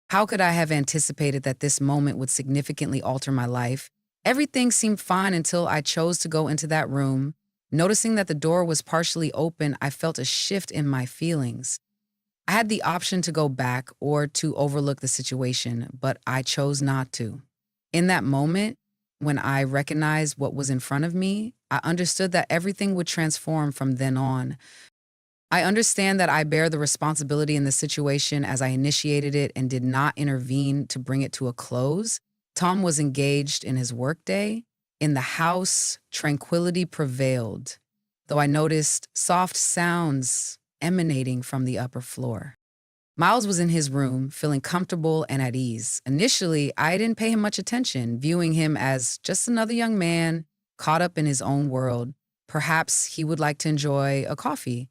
How could I have anticipated that this moment would significantly alter my life? Everything seemed fine until I chose to go into that room. Noticing that the door was partially open, I felt a shift in my feelings. I had the option to go back or to overlook the situation, but I chose not to. In that moment, when I recognized what was in front of me, I understood that everything would transform from then on. I understand that I bear the responsibility in the situation as I initiated it and did not intervene to bring it to a close. Tom was engaged in his workday. In the house, tranquility prevailed, though I noticed soft sounds emanating from the upper floor. Miles was in his room, feeling comfortable and at ease. Initially, I didn't pay him much attention, viewing him as just another young man caught up in his own world. Perhaps he would like to enjoy a coffee.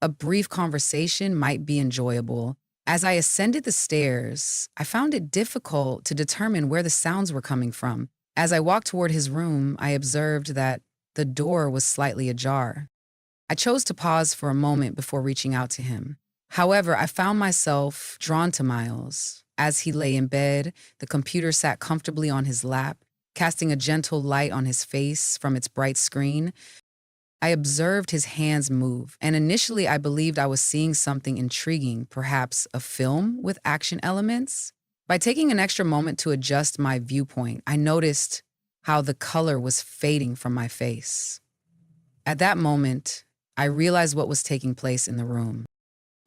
A brief conversation might be enjoyable. As I ascended the stairs, I found it difficult to determine where the sounds were coming from. As I walked toward his room, I observed that the door was slightly ajar. I chose to pause for a moment before reaching out to him. However, I found myself drawn to Miles. As he lay in bed, the computer sat comfortably on his lap, casting a gentle light on his face from its bright screen. I observed his hands move, and initially I believed I was seeing something intriguing, perhaps a film with action elements. By taking an extra moment to adjust my viewpoint, I noticed how the color was fading from my face. At that moment, I realized what was taking place in the room.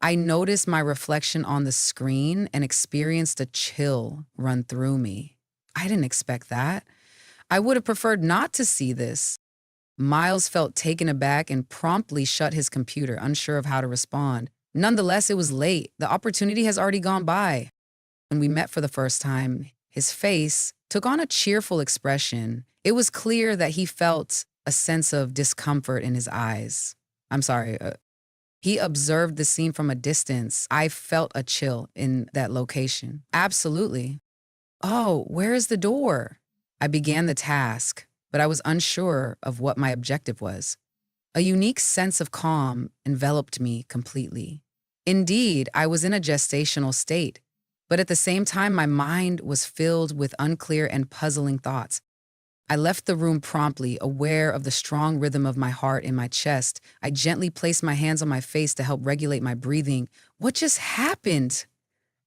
I noticed my reflection on the screen and experienced a chill run through me. I didn't expect that. I would have preferred not to see this. Miles felt taken aback and promptly shut his computer, unsure of how to respond. Nonetheless, it was late. The opportunity has already gone by. When we met for the first time, his face took on a cheerful expression. It was clear that he felt a sense of discomfort in his eyes. He observed the scene from a distance. I felt a chill in that location. Absolutely. Oh, where is the door? I began the task, but I was unsure of what my objective was. A unique sense of calm enveloped me completely. Indeed, I was in a gestational state, but at the same time, my mind was filled with unclear and puzzling thoughts. I left the room promptly, aware of the strong rhythm of my heart in my chest. I gently placed my hands on my face to help regulate my breathing. What just happened?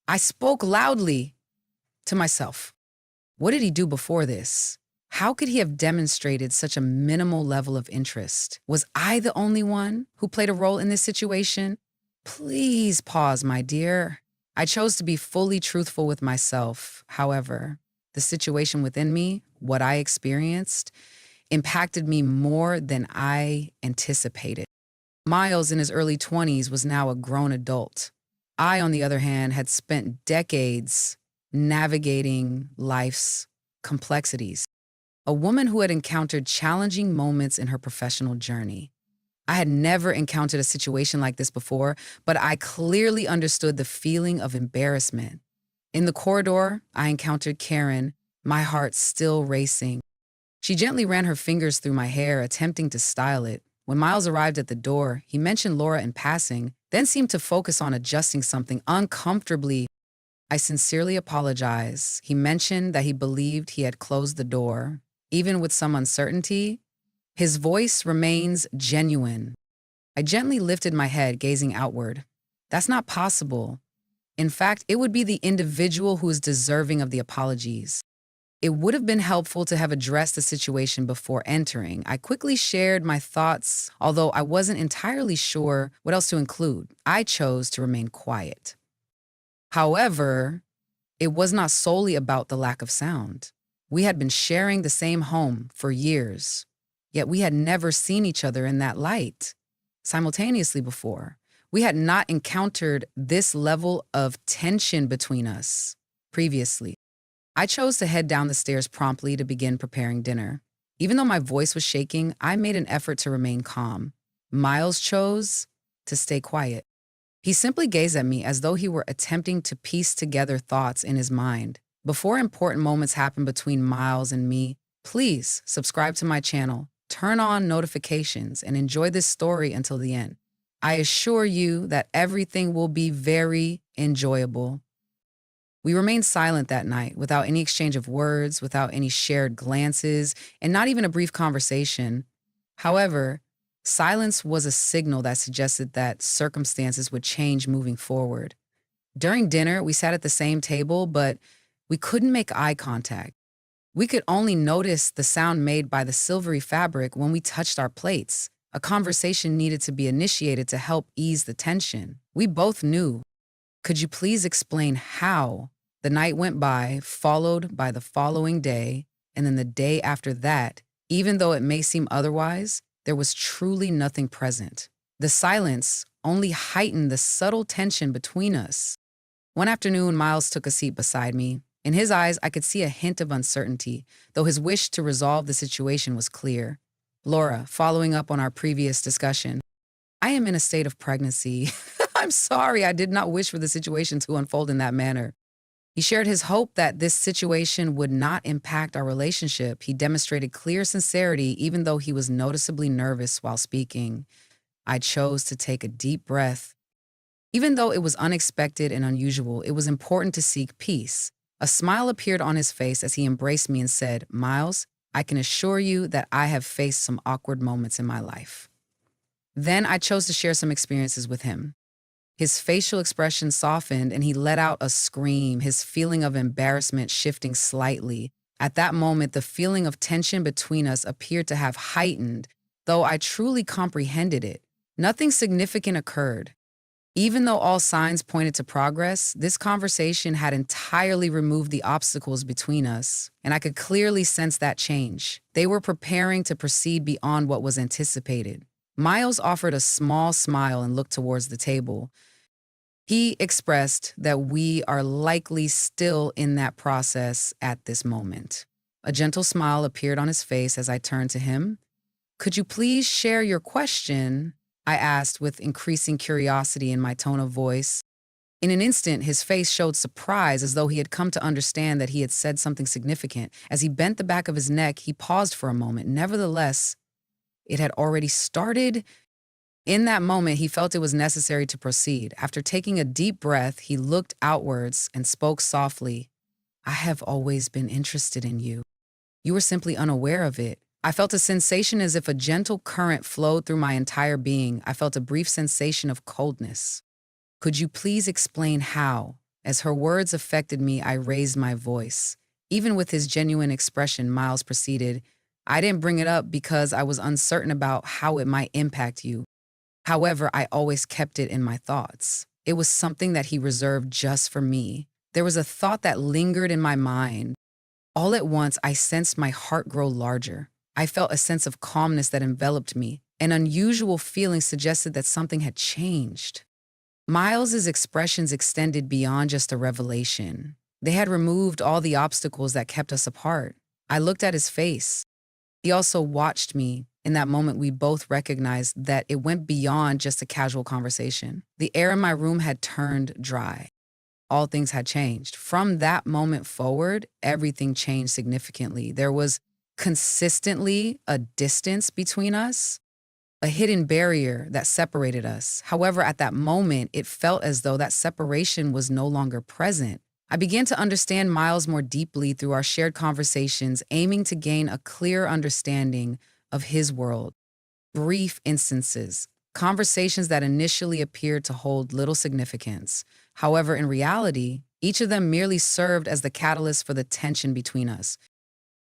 I spoke loudly to myself. What did he do before this? How could he have demonstrated such a minimal level of interest? Was I the only one who played a role in this situation? Please pause, my dear. I chose to be fully truthful with myself. However, the situation within me, what I experienced, impacted me more than I anticipated. Miles, in his early 20s, was now a grown adult. I, on the other hand, had spent decades navigating life's complexities. A woman who had encountered challenging moments in her professional journey. I had never encountered a situation like this before, but I clearly understood the feeling of embarrassment. In the corridor, I encountered Karen, my heart still racing. She gently ran her fingers through my hair, attempting to style it. When Miles arrived at the door, he mentioned Laura in passing, then seemed to focus on adjusting something uncomfortably. I sincerely apologize. He mentioned that he believed he had closed the door. Even with some uncertainty, his voice remains genuine. I gently lifted my head, gazing outward. That's not possible. In fact, it would be the individual who is deserving of the apologies. It would have been helpful to have addressed the situation before entering. I quickly shared my thoughts, although I wasn't entirely sure what else to include. I chose to remain quiet. However, it was not solely about the lack of sound. We had been sharing the same home for years, yet we had never seen each other in that light simultaneously before. We had not encountered this level of tension between us previously. I chose to head down the stairs promptly to begin preparing dinner. Even though my voice was shaking, I made an effort to remain calm. Miles chose to stay quiet. He simply gazed at me as though he were attempting to piece together thoughts in his mind. Before important moments happen between Miles and me, please subscribe to my channel, turn on notifications, and enjoy this story until the end. I assure you that everything will be very enjoyable. We remained silent that night, without any exchange of words, without any shared glances, and not even a brief conversation. However, silence was a signal that suggested that circumstances would change moving forward. During dinner, we sat at the same table, but we couldn't make eye contact. We could only notice the sound made by the silvery fabric when we touched our plates. A conversation needed to be initiated to help ease the tension. We both knew. Could you please explain how? The night went by, followed by the following day, and then the day after that. Even though it may seem otherwise, there was truly nothing present. The silence only heightened the subtle tension between us. One afternoon, Miles took a seat beside me. In his eyes, I could see a hint of uncertainty, though his wish to resolve the situation was clear. Laura, following up on our previous discussion, I am in a state of pregnancy. I'm sorry, I did not wish for the situation to unfold in that manner. He shared his hope that this situation would not impact our relationship. He demonstrated clear sincerity, even though he was noticeably nervous while speaking. I chose to take a deep breath. Even though it was unexpected and unusual, it was important to seek peace. A smile appeared on his face as he embraced me and said, Miles, I can assure you that I have faced some awkward moments in my life. Then I chose to share some experiences with him. His facial expression softened and he let out a scream, his feeling of embarrassment shifting slightly. At that moment, the feeling of tension between us appeared to have heightened, though I truly comprehended it. Nothing significant occurred. Even though all signs pointed to progress, this conversation had entirely removed the obstacles between us, and I could clearly sense that change. They were preparing to proceed beyond what was anticipated. Miles offered a small smile and looked towards the table. He expressed that we are likely still in that process at this moment. A gentle smile appeared on his face as I turned to him. Could you please share your question? I asked with increasing curiosity in my tone of voice. In an instant, his face showed surprise as though he had come to understand that he had said something significant. As he bent the back of his neck, he paused for a moment. Nevertheless, it had already started. In that moment, he felt it was necessary to proceed. After taking a deep breath, he looked outwards and spoke softly. I have always been interested in you. You were simply unaware of it. I felt a sensation as if a gentle current flowed through my entire being. I felt a brief sensation of coldness. Could you please explain how? As her words affected me, I raised my voice. Even with his genuine expression, Miles proceeded, I didn't bring it up because I was uncertain about how it might impact you. However, I always kept it in my thoughts. It was something that he reserved just for me. There was a thought that lingered in my mind. All at once, I sensed my heart grow larger. I felt a sense of calmness that enveloped me. An unusual feeling suggested that something had changed. Miles's expressions extended beyond just a revelation. They had removed all the obstacles that kept us apart. I looked at his face. He also watched me. In that moment, we both recognized that it went beyond just a casual conversation. The air in my room had turned dry. All things had changed. From that moment forward, everything changed significantly. There was consistently a distance between us, a hidden barrier that separated us. However, at that moment, it felt as though that separation was no longer present. I began to understand Miles more deeply through our shared conversations, aiming to gain a clear understanding of his world. Brief instances, conversations that initially appeared to hold little significance. However, in reality, each of them merely served as the catalyst for the tension between us.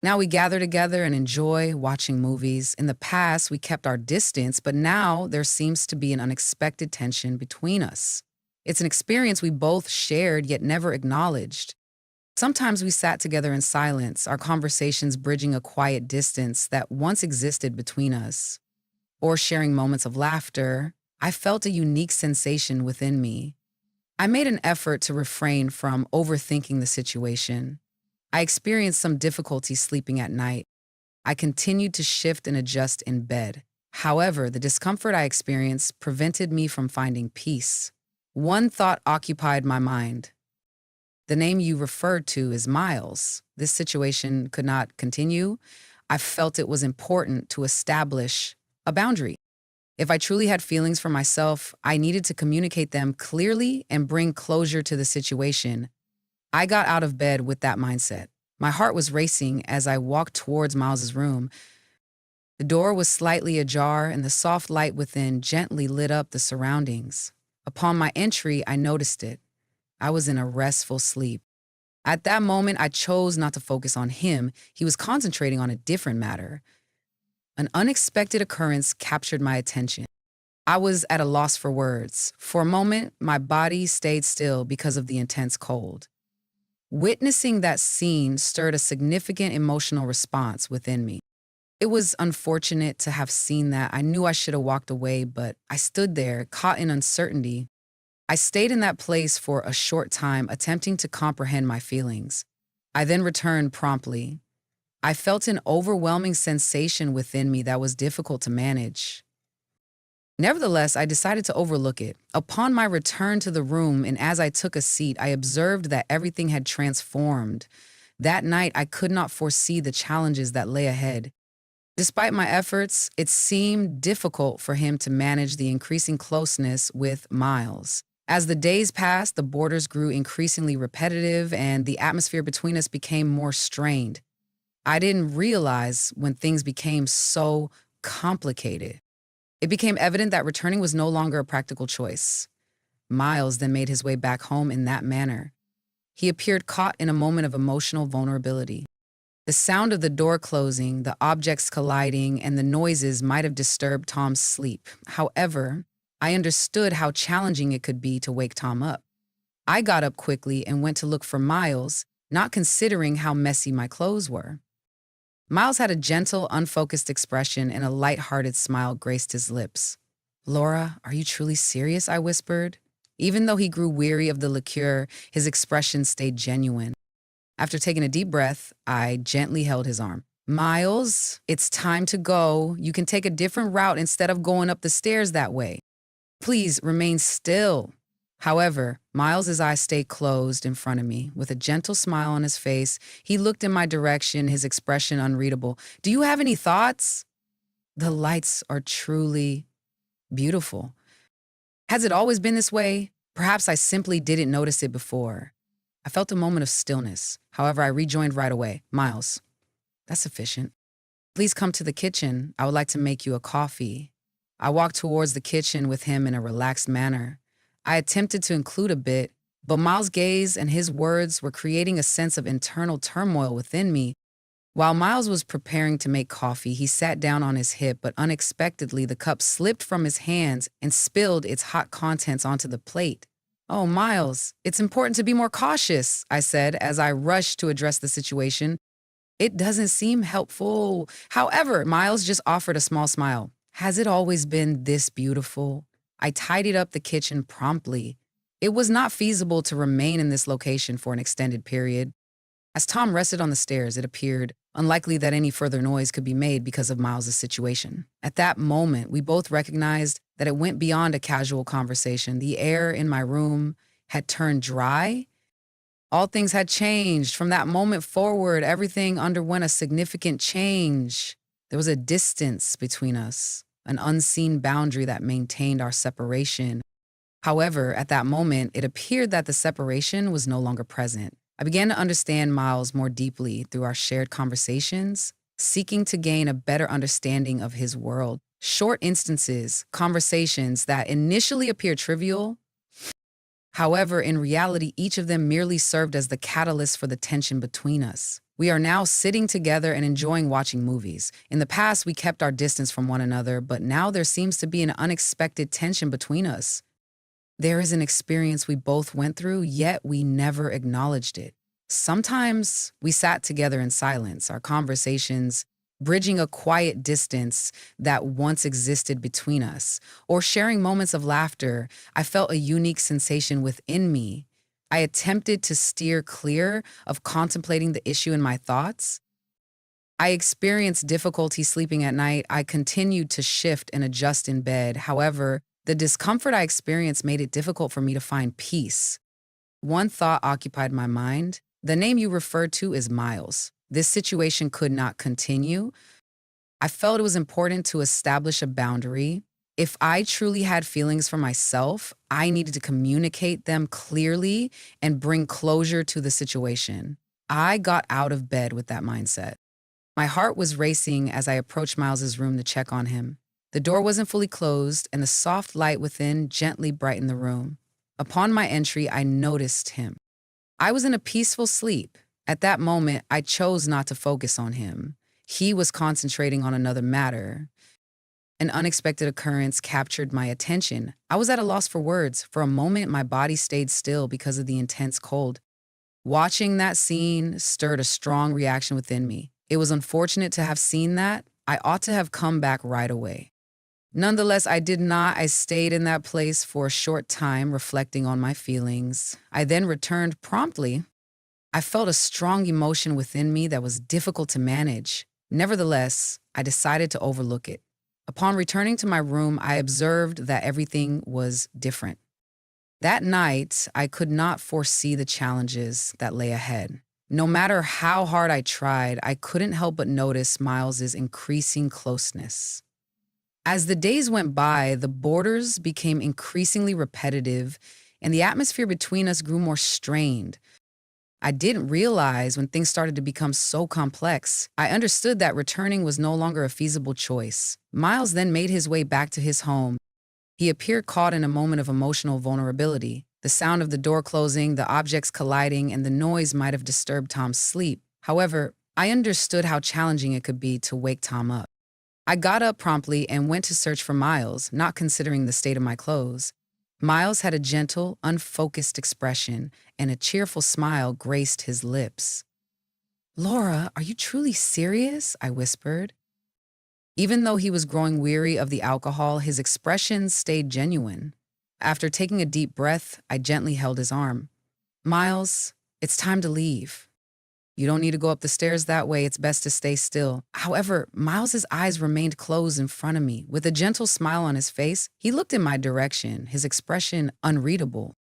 Now we gather together and enjoy watching movies. In the past, we kept our distance, but now there seems to be an unexpected tension between us. It's an experience we both shared yet never acknowledged. Sometimes we sat together in silence, our conversations bridging a quiet distance that once existed between us. Or sharing moments of laughter, I felt a unique sensation within me. I made an effort to refrain from overthinking the situation. I experienced some difficulty sleeping at night. I continued to shift and adjust in bed. However, the discomfort I experienced prevented me from finding peace. One thought occupied my mind. The name you referred to is Miles. This situation could not continue. I felt it was important to establish a boundary. If I truly had feelings for myself, I needed to communicate them clearly and bring closure to the situation. I got out of bed with that mindset. My heart was racing as I walked towards Miles's room. The door was slightly ajar, and the soft light within gently lit up the surroundings. Upon my entry, I noticed it. I was in a restful sleep. At that moment, I chose not to focus on him. He was concentrating on a different matter. An unexpected occurrence captured my attention. I was at a loss for words. For a moment, my body stayed still because of the intense cold. Witnessing that scene stirred a significant emotional response within me. It was unfortunate to have seen that. I knew I should have walked away, but I stood there, caught in uncertainty. I stayed in that place for a short time, attempting to comprehend my feelings. I then returned promptly. I felt an overwhelming sensation within me that was difficult to manage. Nevertheless, I decided to overlook it. Upon my return to the room and as I took a seat, I observed that everything had transformed. That night, I could not foresee the challenges that lay ahead. Despite my efforts, it seemed difficult for him to manage the increasing closeness with Miles. As the days passed, the borders grew increasingly repetitive and the atmosphere between us became more strained. I didn't realize when things became so complicated. It became evident that returning was no longer a practical choice. Miles then made his way back home in that manner. He appeared caught in a moment of emotional vulnerability. The sound of the door closing, the objects colliding, and the noises might have disturbed Tom's sleep. However, I understood how challenging it could be to wake Tom up. I got up quickly and went to look for Miles, not considering how messy my clothes were. Miles had a gentle, unfocused expression and a light-hearted smile graced his lips. "Laura, are you truly serious?" I whispered. Even though he grew weary of the liqueur, his expression stayed genuine. After taking a deep breath, I gently held his arm. "Miles, it's time to go. You can take a different route instead of going up the stairs that way. Please remain still." However, Miles's eyes stayed closed in front of me. With a gentle smile on his face, he looked in my direction, his expression unreadable. "Do you have any thoughts?" "The lights are truly beautiful. Has it always been this way? Perhaps I simply didn't notice it before." I felt a moment of stillness. However, I rejoined right away. "Miles, that's sufficient. Please come to the kitchen. I would like to make you a coffee." I walked towards the kitchen with him in a relaxed manner. I attempted to include a bit, but Miles' gaze and his words were creating a sense of internal turmoil within me. While Miles was preparing to make coffee, he sat down on his hip, but unexpectedly the cup slipped from his hands and spilled its hot contents onto the plate. "Oh, Miles, it's important to be more cautious," I said as I rushed to address the situation. "It doesn't seem helpful." However, Miles just offered a small smile. "Has it always been this beautiful?" I tidied up the kitchen promptly. It was not feasible to remain in this location for an extended period. As Tom rested on the stairs, it appeared unlikely that any further noise could be made because of Miles's situation. At that moment, we both recognized that it went beyond a casual conversation. The air in my room had turned dry. All things had changed. From that moment forward, everything underwent a significant change. There was a distance between us, an unseen boundary that maintained our separation. However, at that moment, it appeared that the separation was no longer present. I began to understand Miles more deeply through our shared conversations, seeking to gain a better understanding of his world. Short instances, conversations that initially appeared trivial. However, in reality, each of them merely served as the catalyst for the tension between us. We are now sitting together and enjoying watching movies. In the past, we kept our distance from one another, but now there seems to be an unexpected tension between us. There is an experience we both went through, yet we never acknowledged it. Sometimes we sat together in silence, our conversations bridging a quiet distance that once existed between us, or sharing moments of laughter. I felt a unique sensation within me. I attempted to steer clear of contemplating the issue in my thoughts. I experienced difficulty sleeping at night. I continued to shift and adjust in bed. However, the discomfort I experienced made it difficult for me to find peace. One thought occupied my mind. The name you referred to is Miles. This situation could not continue. I felt it was important to establish a boundary. If I truly had feelings for myself, I needed to communicate them clearly and bring closure to the situation. I got out of bed with that mindset. My heart was racing as I approached Miles's room to check on him. The door wasn't fully closed, and the soft light within gently brightened the room. Upon my entry, I noticed him. I was in a peaceful sleep. At that moment, I chose not to focus on him. He was concentrating on another matter. An unexpected occurrence captured my attention. I was at a loss for words. For a moment, my body stayed still because of the intense cold. Watching that scene stirred a strong reaction within me. It was unfortunate to have seen that. I ought to have come back right away. Nonetheless, I did not. I stayed in that place for a short time, reflecting on my feelings. I then returned promptly. I felt a strong emotion within me that was difficult to manage. Nevertheless, I decided to overlook it. Upon returning to my room, I observed that everything was different. That night, I could not foresee the challenges that lay ahead. No matter how hard I tried, I couldn't help but notice Miles's increasing closeness. As the days went by, the borders became increasingly repetitive, and the atmosphere between us grew more strained. I didn't realize when things started to become so complex. I understood that returning was no longer a feasible choice. Miles then made his way back to his home. He appeared caught in a moment of emotional vulnerability. The sound of the door closing, the objects colliding, and the noise might have disturbed Tom's sleep. However, I understood how challenging it could be to wake Tom up. I got up promptly and went to search for Miles, not considering the state of my clothes. Miles had a gentle, unfocused expression, and a cheerful smile graced his lips. "Laura, are you truly serious?" I whispered. Even though he was growing weary of the alcohol, his expression stayed genuine. After taking a deep breath, I gently held his arm. "Miles, it's time to leave. You don't need to go up the stairs that way. It's best to stay still." However, Miles's eyes remained closed in front of me. With a gentle smile on his face, he looked in my direction, his expression unreadable.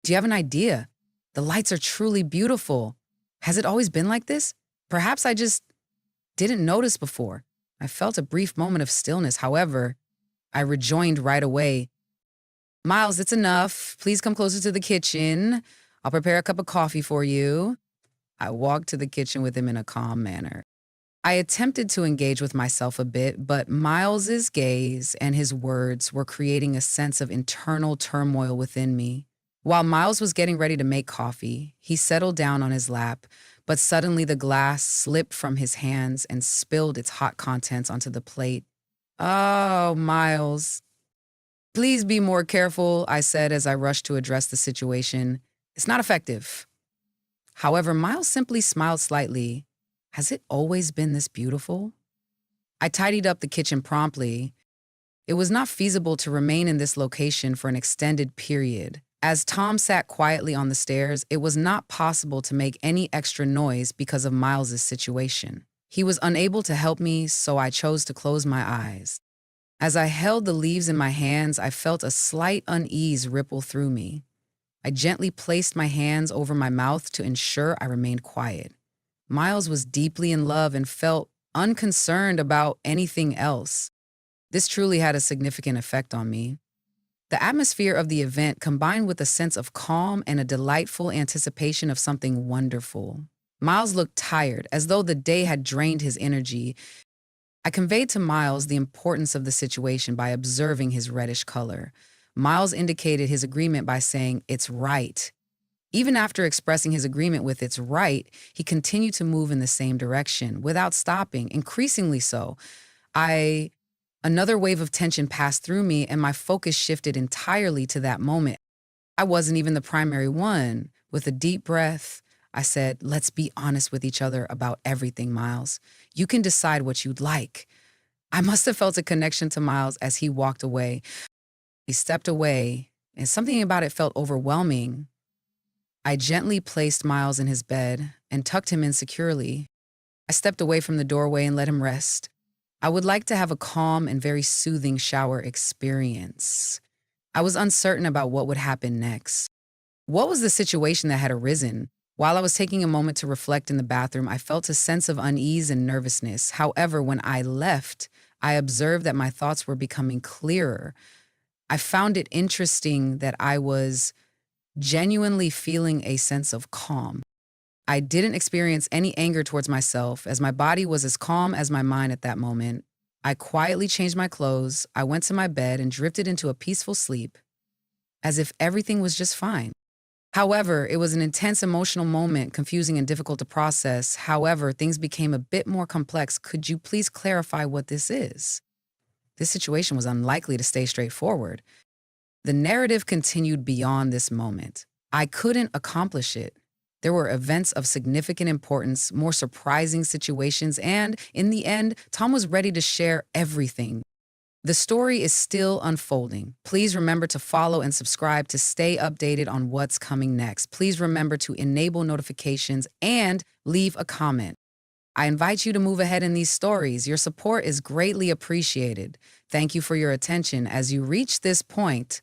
"Do you have an idea? The lights are truly beautiful. Has it always been like this? Perhaps I just didn't notice before." I felt a brief moment of stillness. However, I rejoined right away. "Miles, it's enough. Please come closer to the kitchen. I'll prepare a cup of coffee for you." I walked to the kitchen with him in a calm manner. I attempted to engage with myself a bit, but Miles's gaze and his words were creating a sense of internal turmoil within me. While Miles was getting ready to make coffee, he settled down on his lap, but suddenly the glass slipped from his hands and spilled its hot contents onto the plate. "Oh, Miles. Please be more careful," I said as I rushed to address the situation. "It's not effective." However, Miles simply smiled slightly. "Has it always been this beautiful?" I tidied up the kitchen promptly. It was not feasible to remain in this location for an extended period. As Tom sat quietly on the stairs, it was not possible to make any extra noise because of Miles's situation. He was unable to help me, so I chose to close my eyes. As I held the leaves in my hands, I felt a slight unease ripple through me. I gently placed my hands over my mouth to ensure I remained quiet. Miles was deeply in love and felt unconcerned about anything else. This truly had a significant effect on me. The atmosphere of the event combined with a sense of calm and a delightful anticipation of something wonderful. Miles looked tired, as though the day had drained his energy. I conveyed to Miles the importance of the situation by observing his reddish color. Miles indicated his agreement by saying, "It's right." Even after expressing his agreement with "it's right," he continued to move in the same direction, without stopping, increasingly so. Another wave of tension passed through me, and my focus shifted entirely to that moment. I wasn't even the primary one. With a deep breath, I said, "Let's be honest with each other about everything, Miles. You can decide what you'd like." I must have felt a connection to Miles as he walked away. He stepped away, and something about it felt overwhelming. I gently placed Miles in his bed and tucked him in securely. I stepped away from the doorway and let him rest. I would like to have a calm and very soothing shower experience. I was uncertain about what would happen next. What was the situation that had arisen? While I was taking a moment to reflect in the bathroom, I felt a sense of unease and nervousness. However, when I left, I observed that my thoughts were becoming clearer. I found it interesting that I was genuinely feeling a sense of calm. I didn't experience any anger towards myself, as my body was as calm as my mind at that moment. I quietly changed my clothes, I went to my bed and drifted into a peaceful sleep, as if everything was just fine. However, it was an intense emotional moment, confusing and difficult to process. However, things became a bit more complex. Could you please clarify what this is? This situation was unlikely to stay straightforward. The narrative continued beyond this moment. I couldn't accomplish it. There were events of significant importance, more surprising situations, and in the end, Tom was ready to share everything. The story is still unfolding. Please remember to follow and subscribe to stay updated on what's coming next. Please remember to enable notifications and leave a comment. I invite you to move ahead in these stories. Your support is greatly appreciated. Thank you for your attention. As you reach this point,